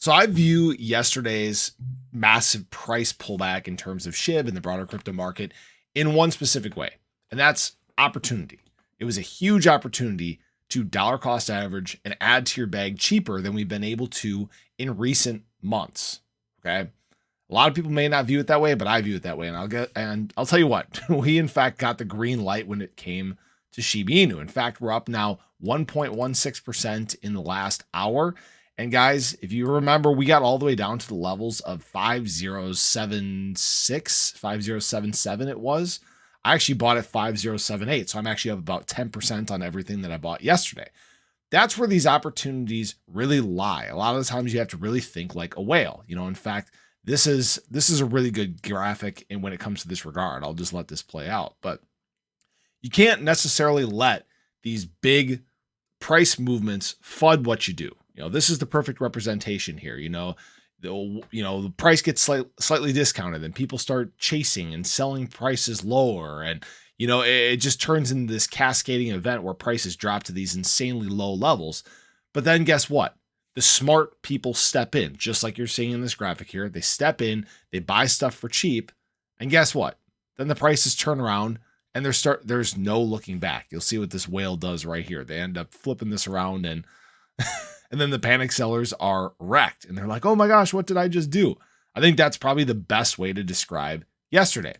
So I view yesterday's massive price pullback in terms of SHIB and the broader crypto market in one specific way, and that's opportunity. It was a huge opportunity to dollar cost average and add to your bag cheaper than we've been able to in recent months. Okay. A lot of people may not view it that way, but I view it that way. And I'll tell you what, we in fact got the green light when it came to Shiba Inu. In fact, we're up now 1.16% in the last hour. And guys, if you remember, we got all the way down to the levels of 5076, 5077 it was. I actually bought at 5078. So I'm actually up about 10% on everything that I bought yesterday. That's where these opportunities really lie. A lot of the times you have to really think like a whale. In fact, this is a really good graphic. And when it comes to this regard, I'll just let this play out. But you can't necessarily let these big price movements FUD what you do. This is the perfect representation here. The price gets slightly discounted and people start chasing and selling prices lower. And, it just turns into this cascading event where prices drop to these insanely low levels. But then guess what? The smart people step in, just like you're seeing in this graphic here. They step in, they buy stuff for cheap. And guess what? Then the prices turn around and there's no looking back. You'll see what this whale does right here. They end up flipping this around and and then the panic sellers are wrecked. And they're like, oh my gosh, what did I just do? I think that's probably the best way to describe yesterday.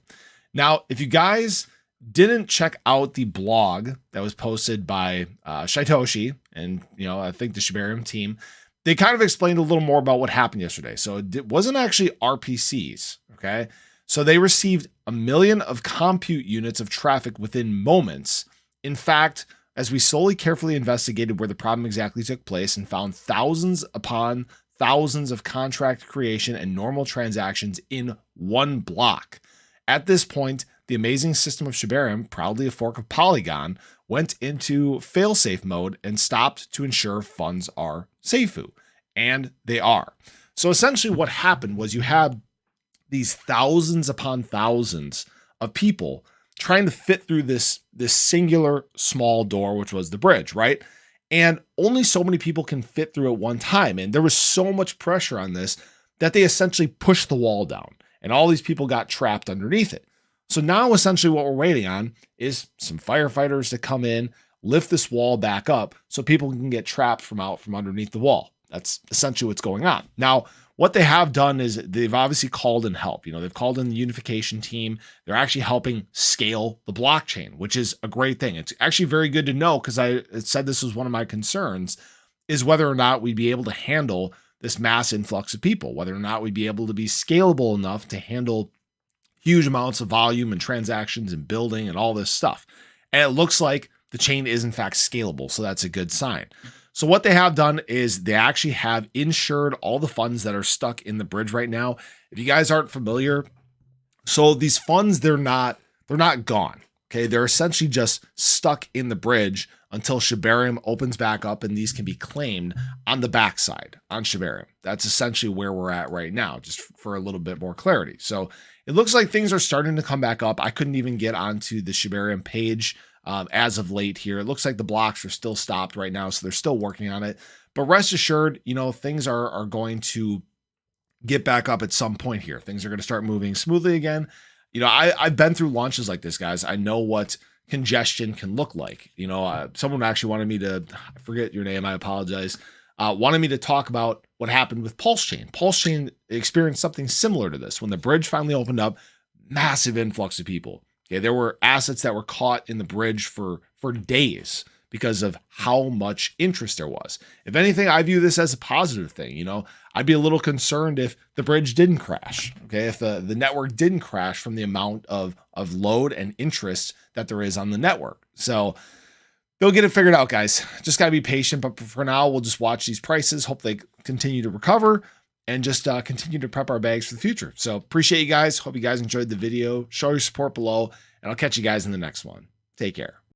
Now, if you guys didn't check out the blog that was posted by Shitoshi and, I think the Shibarium team, they kind of explained a little more about what happened yesterday. So it wasn't actually RPCs, okay? So they received 1 million of compute units of traffic within moments. In fact, as we slowly carefully investigated where the problem exactly took place and found thousands upon thousands of contract creation and normal transactions in one block. At this point, the amazing system of Shibarium, proudly a fork of Polygon, went into failsafe mode and stopped to ensure funds are seifu. And they are. So essentially what happened was you had these thousands upon thousands of people trying to fit through this singular small door, which was the bridge, right? And only so many people can fit through at one time. And there was so much pressure on this that they essentially pushed the wall down and all these people got trapped underneath it. So now essentially what we're waiting on is some firefighters to come in, lift this wall back up so people can get trapped from underneath the wall. That's essentially what's going on. Now, what they have done is they've obviously called in help. They've called in the unification team. They're actually helping scale the blockchain, which is a great thing. It's actually very good to know because I said this was one of my concerns is whether or not we'd be able to handle this mass influx of people, whether or not we'd be able to be scalable enough to handle huge amounts of volume and transactions and building and all this stuff. And it looks like the chain is in fact scalable. So that's a good sign. So what they have done is they actually have insured all the funds that are stuck in the bridge right now. If you guys aren't familiar, so these funds, they're not gone. Okay. They're essentially just stuck in the bridge until Shibarium opens back up and these can be claimed on the backside on Shibarium. That's essentially where we're at right now, just for a little bit more clarity. So it looks like things are starting to come back up. I couldn't even get onto the Shibarium page as of late here. It looks like the blocks are still stopped right now, so they're still working on it. But rest assured, things are going to get back up at some point here. Things are going to start moving smoothly again. I've been through launches like this, guys. I know what congestion can look like. Someone actually wanted me to, I forget your name, I apologize, wanted me to talk about what happened with Pulse Chain. Pulse Chain experienced something similar to this. When the bridge finally opened up, massive influx of people. Okay, there were assets that were caught in the bridge for days because of how much interest there was. If anything, I view this as a positive thing. I'd be a little concerned if the bridge didn't crash. Okay, if the network didn't crash from the amount of load and interest that there is on the network. So they'll get it figured out, guys. Just got to be patient. But for now, we'll just watch these prices. Hope they continue to recover and just continue to prep our bags for the future. So appreciate you guys. Hope you guys enjoyed the video. Show your support below, and I'll catch you guys in the next one. Take care.